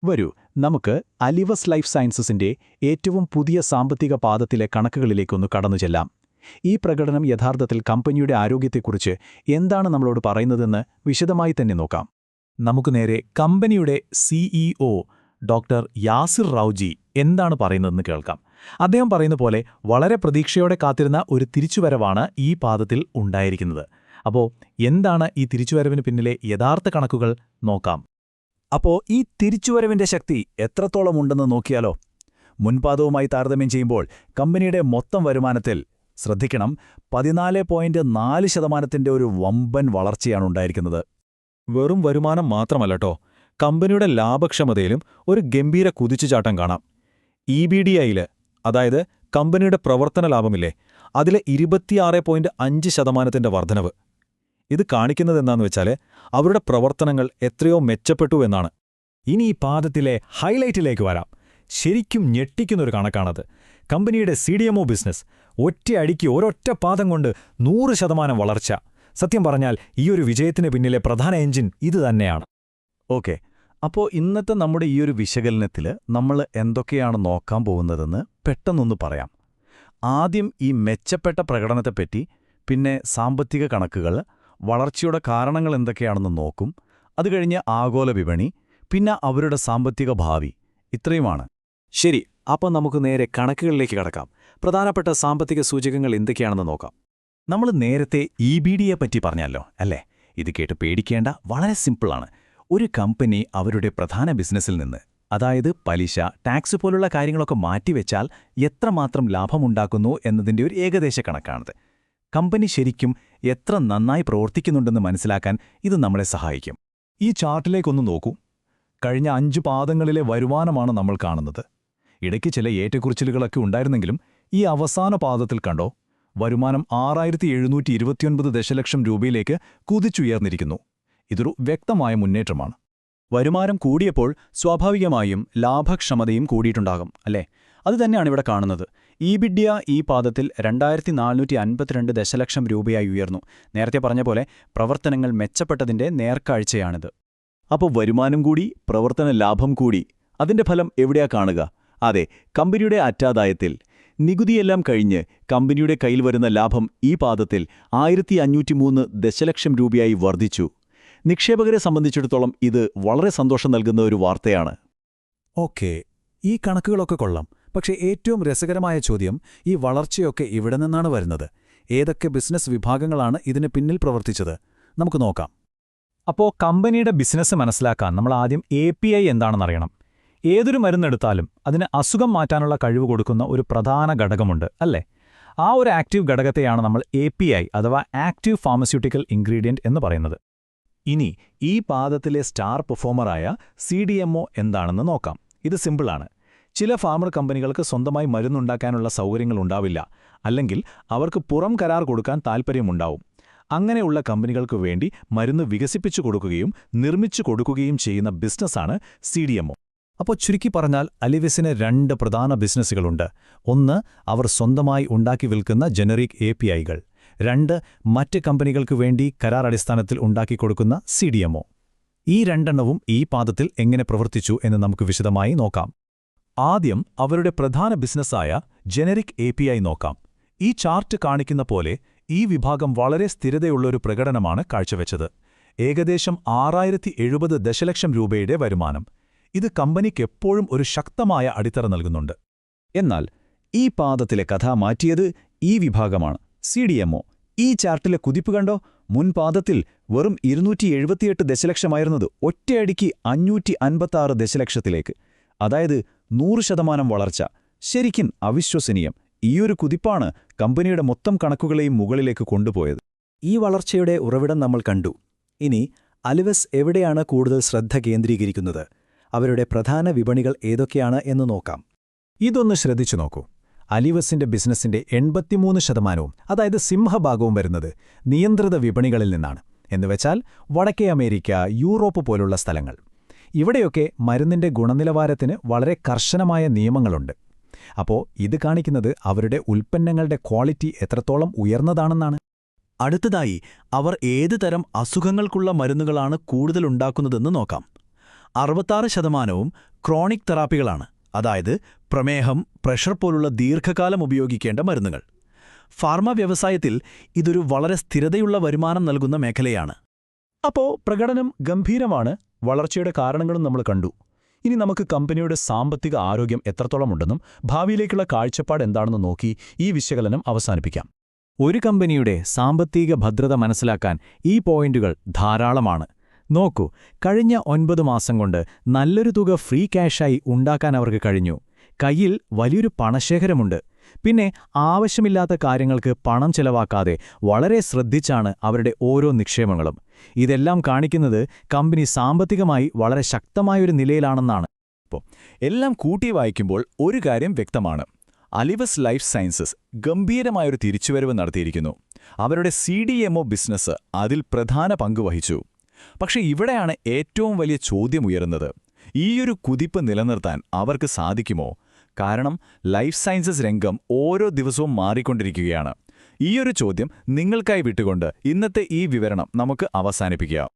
വരൂ, നമുക്ക് അലിവസ് ലൈഫ് സയൻസസിന്റെ ഏറ്റവും പുതിയ സാമ്പത്തിക പാദത്തിലെ കണക്കുകളിലേക്കൊന്ന് കടന്നുചെല്ലാം. ഈ പ്രകടനം യഥാർത്ഥത്തിൽ കമ്പനിയുടെ ആരോഗ്യത്തെക്കുറിച്ച് എന്താണ് നമ്മളോട് പറയുന്നതെന്ന് വിശദമായി തന്നെ നോക്കാം. നമുക്ക് നേരെ കമ്പനിയുടെ സിഇഒ ഡോക്ടർ യാസിർ റൌജി എന്താണ് പറയുന്നതെന്ന് കേൾക്കാം. അദ്ദേഹം പറയുന്ന പോലെ വളരെ പ്രതീക്ഷയോടെ കാത്തിരുന്ന ഒരു തിരിച്ചുവരവാണ് ഈ പാദത്തിൽ ഉണ്ടായിരിക്കുന്നത്. അപ്പോൾ എന്താണ് ഈ തിരിച്ചുവരവിന് പിന്നിലെ യഥാർത്ഥ കണക്കുകൾ നോക്കാം. അപ്പോൾ ഈ തിരിച്ചുവരവിന്റെ ശക്തി എത്രത്തോളം ഉണ്ടെന്ന് നോക്കിയാലോ? മുൻപാദവുമായി താരതമ്യം ചെയ്യുമ്പോൾ കമ്പനിയുടെ മൊത്തം വരുമാനത്തിൽ ശ്രദ്ധിക്കണം, 14.4% ഒരു വമ്പൻ വളർച്ചയാണ് ഉണ്ടായിരിക്കുന്നത്. വെറും വരുമാനം മാത്രമല്ലട്ടോ, കമ്പനിയുടെ ലാഭക്ഷമതയിലും ഒരു ഗംഭീര കുതിച്ചുചാട്ടം കാണാം. ഇബിഡിഐയിൽ, അതായത് കമ്പനിയുടെ പ്രവർത്തന ലാഭമില്ലേ, അതിലെ 26.5% വർധനവ്. ഇത് കാണിക്കുന്നതെന്താണെന്ന് വെച്ചാൽ അവരുടെ പ്രവർത്തനങ്ങൾ എത്രയോ മെച്ചപ്പെട്ടു എന്നാണ്. ഇനി ഈ പാദത്തിലെ ഹൈലൈറ്റിലേക്ക് വരാം. ശരിക്കും ഞെട്ടിക്കുന്നൊരു കണക്കാണത്. കമ്പനിയുടെ CDMO ബിസിനസ് ഒറ്റയടിക്ക് ഒരൊറ്റ പാദം കൊണ്ട് 100% വളർച്ച. സത്യം പറഞ്ഞാൽ ഈ ഒരു വിജയത്തിന് പിന്നിലെ പ്രധാന എഞ്ചിൻ ഇത് തന്നെയാണ്. ഓക്കെ, അപ്പോൾ ഇന്നത്തെ നമ്മുടെ ഈ ഒരു വിശകലനത്തിൽ നമ്മൾ എന്തൊക്കെയാണ് നോക്കാൻ പോകുന്നതെന്ന് പെട്ടെന്നൊന്ന് പറയാം. ആദ്യം ഈ മെച്ചപ്പെട്ട പ്രകടനത്തെപ്പറ്റി, പിന്നെ സാമ്പത്തിക കണക്കുകൾ, വളർച്ചയുടെ കാരണങ്ങൾ എന്തൊക്കെയാണെന്ന് നോക്കും. അത് കഴിഞ്ഞ് ആഗോള വിപണി, പിന്നെ അവരുടെ സാമ്പത്തിക ഭാവി. ഇത്രയുമാണ്. ശരി, അപ്പോൾ നമുക്ക് നേരെ കണക്കുകളിലേക്ക് കടക്കാം. പ്രധാനപ്പെട്ട സാമ്പത്തിക സൂചകങ്ങൾ എന്തൊക്കെയാണെന്ന് നോക്കാം. നമ്മൾ നേരത്തെ ഇബിഡിയെ പറ്റി പറഞ്ഞല്ലോ അല്ലേ? ഇത് കേട്ട് പേടിക്കേണ്ട, വളരെ സിമ്പിളാണ്. ഒരു കമ്പനി അവരുടെ പ്രധാന ബിസിനസ്സിൽ നിന്ന്, അതായത് പലിശ, ടാക്സ് പോലുള്ള കാര്യങ്ങളൊക്കെ മാറ്റിവെച്ചാൽ എത്രമാത്രം ലാഭമുണ്ടാക്കുന്നു എന്നതിൻ്റെ ഒരു ഏകദേശ കണക്കാണിത്. കമ്പനി ശരിക്കും എത്ര നന്നായി പ്രവർത്തിക്കുന്നുണ്ടെന്ന് മനസ്സിലാക്കാൻ ഇത് നമ്മളെ സഹായിക്കും. ഈ ചാർട്ടിലേക്കൊന്ന് നോക്കൂ. കഴിഞ്ഞ 5 പാദങ്ങളിലെ വരുമാനമാണ് നമ്മൾ കാണുന്നത്. ഇടയ്ക്ക് ചില ഏറ്റക്കുറിച്ചിലുകളൊക്കെ ഉണ്ടായിരുന്നെങ്കിലും ഈ അവസാന പാദത്തിൽ കണ്ടോ, വരുമാനം 6,729 ദശലക്ഷം രൂപയിലേക്ക് കുതിച്ചുയർന്നിരിക്കുന്നു. ഇതൊരു വ്യക്തമായ മുന്നേറ്റമാണ്. വരുമാനം കൂടിയപ്പോൾ സ്വാഭാവികമായും ലാഭക്ഷമതയും കൂടിയിട്ടുണ്ടാകും, അല്ലേ? അതുതന്നെയാണ് ഇവിടെ കാണുന്നത്. ഇബിഡിയ ഈ പാദത്തിൽ 2,452 ദശലക്ഷം രൂപയായി ഉയർന്നു. നേരത്തെ പറഞ്ഞ പോലെ പ്രവർത്തനങ്ങൾ മെച്ചപ്പെട്ടതിന്റെ നേർക്കാഴ്ചയാണിത്. അപ്പോൾ വരുമാനം കൂടി, പ്രവർത്തന ലാഭം കൂടി. അതിന്റെ ഫലം എവിടെയാ കാണുക? അതെ, കമ്പനിയുടെ അറ്റാദായത്തിൽ. നികുതിയെല്ലാം കഴിഞ്ഞ് കമ്പനിയുടെ കയ്യിൽ വരുന്ന ലാഭം ഈ പാദത്തിൽ 1,503 ദശലക്ഷം രൂപയായി വർദ്ധിച്ചു. നിക്ഷേപകരെ സംബന്ധിച്ചിടത്തോളം ഇത് വളരെ സന്തോഷം നൽകുന്ന ഒരു വാർത്തയാണ്. ഓക്കേ, ഈ കണക്കുകളൊക്കെ കൊള്ളാം. പക്ഷേ ഏറ്റവും രസകരമായ ചോദ്യം, ഈ വളർച്ചയൊക്കെ ഇവിടെ നിന്നാണ് വരുന്നത്? ഏതൊക്കെ ബിസിനസ് വിഭാഗങ്ങളാണ് ഇതിന് പിന്നിൽ പ്രവർത്തിച്ചത്? നമുക്ക് നോക്കാം. അപ്പോൾ കമ്പനിയുടെ ബിസിനസ് മനസ്സിലാക്കാൻ നമ്മൾ ആദ്യം API എന്താണെന്നറിയണം. ഏതൊരു മരുന്നെടുത്താലും അതിന് അസുഖം മാറ്റാനുള്ള കഴിവ് കൊടുക്കുന്ന ഒരു പ്രധാന ഘടകമുണ്ട്, അല്ലേ? ആ ഒരു ആക്റ്റീവ് ഘടകത്തെയാണ് നമ്മൾ API അഥവാ ആക്റ്റീവ് ഫാർമസ്യൂട്ടിക്കൽ ഇൻഗ്രീഡിയന്റ് എന്ന് പറയുന്നത്. ഇനി ഈ പാദത്തിലെ സ്റ്റാർ പെർഫോമറായ CDMO എന്താണെന്ന് നോക്കാം. ഇത് സിമ്പിളാണ്. ചില ഫാർമർ കമ്പനികൾക്ക് സ്വന്തമായി മരുന്നുണ്ടാക്കാനുള്ള സൗകര്യങ്ങളുണ്ടാവില്ല, അല്ലെങ്കിൽ അവർക്ക് പുറം കരാർ കൊടുക്കാൻ താൽപ്പര്യമുണ്ടാവും. അങ്ങനെയുള്ള കമ്പനികൾക്കു വേണ്ടി മരുന്ന് വികസിപ്പിച്ചു കൊടുക്കുകയും നിർമ്മിച്ചു കൊടുക്കുകയും ചെയ്യുന്ന ബിസിനസ്സാണ് CDMO. അപ്പോൾ ചുരുക്കി പറഞ്ഞാൽ അലിവസിന് 2 പ്രധാന ബിസിനസ്സുകളുണ്ട്. ഒന്ന്, അവർ സ്വന്തമായി ഉണ്ടാക്കി വിൽക്കുന്ന ജനറിക് APIകൾ. 2, മറ്റ് കമ്പനികൾക്ക് വേണ്ടി കരാർ അടിസ്ഥാനത്തിൽ ഉണ്ടാക്കിക്കൊടുക്കുന്ന CDMO. ഈ 2 ഈ പാദത്തിൽ എങ്ങനെ പ്രവർത്തിച്ചു എന്ന് നമുക്ക് വിശദമായി നോക്കാം. ആദ്യം അവരുടെ പ്രധാന ബിസിനസ്സായ ജനറിക് API നോക്കാം. ഈ ചാർട്ട് കാണിക്കുന്ന പോലെ ഈ വിഭാഗം വളരെ സ്ഥിരതയുള്ളൊരു പ്രകടനമാണ് കാഴ്ചവെച്ചത്. ഏകദേശം 6,070 ദശലക്ഷം രൂപയുടെ വരുമാനം. ഇത് കമ്പനിക്ക് എപ്പോഴും ഒരു ശക്തമായ അടിത്തറ നൽകുന്നുണ്ട്. എന്നാൽ ഈ പാദത്തിലെ കഥ മാറ്റിയത് ഈ വിഭാഗമാണ്, CDMO. ഈ ചാർട്ടിലെ കുതിപ്പ് കണ്ടോ? മുൻപാദത്തിൽ വെറും 278 ദശലക്ഷമായിരുന്നത് ഒറ്റയടിക്ക് 556 ദശലക്ഷത്തിലേക്ക്. അതായത് 100% വളർച്ച. ശരിക്കും അവിശ്വസനീയം. ഈയൊരു കുതിപ്പാണ് കമ്പനിയുടെ മൊത്തം കണക്കുകളെയും മുകളിലേക്ക് കൊണ്ടുപോയത്. ഈ വളർച്ചയുടെ ഉറവിടം നമ്മൾ കണ്ടു. ഇനി അലിവസ് എവിടെയാണ് കൂടുതൽ ശ്രദ്ധ കേന്ദ്രീകരിക്കുന്നത്? അവരുടെ പ്രധാന വിപണികൾ ഏതൊക്കെയാണ് എന്ന് നോക്കാം. ഇതൊന്ന് ശ്രദ്ധിച്ചു നോക്കൂ. അലിവസിന്റെ ബിസിനസിന്റെ 83%, അതായത് സിംഹഭാഗവും വരുന്നത് നിയന്ത്രിത വിപണികളിൽ നിന്നാണ്. എന്നുവെച്ചാൽ വടക്കേ അമേരിക്ക, യൂറോപ്പ് പോലുള്ള സ്ഥലങ്ങൾ. ഇവിടെയൊക്കെ മരുന്നിന്റെ ഗുണനിലവാരത്തിന് വളരെ കർശനമായ നിയമങ്ങളുണ്ട്. അപ്പോൾ ഇത് കാണിക്കുന്നത് അവരുടെ ഉൽപ്പന്നങ്ങളുടെ ക്വാളിറ്റി എത്രത്തോളം ഉയർന്നതാണെന്നാണ്. അടുത്തതായി അവർ ഏത് തരം അസുഖങ്ങൾക്കുള്ള മരുന്നുകളാണ് കൂടുതലുണ്ടാക്കുന്നതെന്ന് നോക്കാം. 66% ക്രോണിക് തെറാപ്പികളാണ്, അതായത് പ്രമേഹം, പ്രഷർ പോലുള്ള ദീർഘകാലം ഉപയോഗിക്കേണ്ട മരുന്നുകൾ. ഫാർമ വ്യവസായത്തിൽ ഇതൊരു വളരെ സ്ഥിരതയുള്ള വരുമാനം നൽകുന്ന മേഖലയാണ്. അപ്പോ പ്രകടനം ഗംഭീരമാണ്, വളർച്ചയുടെ കാരണങ്ങളും നമ്മൾ കണ്ടു. ഇനി നമുക്ക് കമ്പനിയുടെ സാമ്പത്തിക ആരോഗ്യം എത്രത്തോളമുണ്ടെന്നും ഭാവിയിലേക്കുള്ള കാഴ്ചപ്പാട് എന്താണെന്ന് നോക്കി ഈ വിശകലനം അവസാനിപ്പിക്കാം. ഒരു കമ്പനിയുടെ സാമ്പത്തിക ഭദ്രത മനസ്സിലാക്കാൻ ഈ പോയിന്റുകൾ ധാരാളമാണ്. നോക്കൂ, കഴിഞ്ഞ 9 മാസം കൊണ്ട് നല്ലൊരു തുക ഫ്രീ ക്യാഷായി ഉണ്ടാക്കാൻ അവർക്ക് കഴിഞ്ഞു. കയ്യിൽ വലിയൊരു പണശേഖരമുണ്ട്. പിന്നെ ആവശ്യമില്ലാത്ത കാര്യങ്ങൾക്ക് പണം ചെലവാക്കാതെ വളരെ ശ്രദ്ധിച്ചാണ് അവരുടെ ഓരോ നിക്ഷേപങ്ങളും. ഇതെല്ലാം കാണിക്കുന്നത് കമ്പനി സാമ്പത്തികമായി വളരെ ശക്തമായൊരു നിലയിലാണെന്നാണ്. എല്ലാം കൂട്ടി വായിക്കുമ്പോൾ ഒരു കാര്യം വ്യക്തമാണ്. അലിവസ് ലൈഫ് സയൻസസ് ഗംഭീരമായൊരു തിരിച്ചുവരവ് നടത്തിയിരിക്കുന്നു. അവരുടെ CDMO ബിസിനസ് അതിൽ പ്രധാന പങ്ക് വഹിച്ചു. പക്ഷേ ഇവിടെയാണ് ഏറ്റവും വലിയ ചോദ്യം ഉയരുന്നത്. ഈയൊരു കുതിപ്പ് നിലനിർത്താൻ അവർക്ക് സാധിക്കുമോ? കാരണം ലൈഫ് സയൻസസ് രംഗം ഓരോ ദിവസവും മാറിക്കൊണ്ടിരിക്കുകയാണ്. ഈയൊരു ചോദ്യം നിങ്ങൾക്കായി വിട്ടുകൊണ്ട് ഇന്നത്തെ ഈ വിവരണം നമുക്ക് അവസാനിപ്പിക്കാം.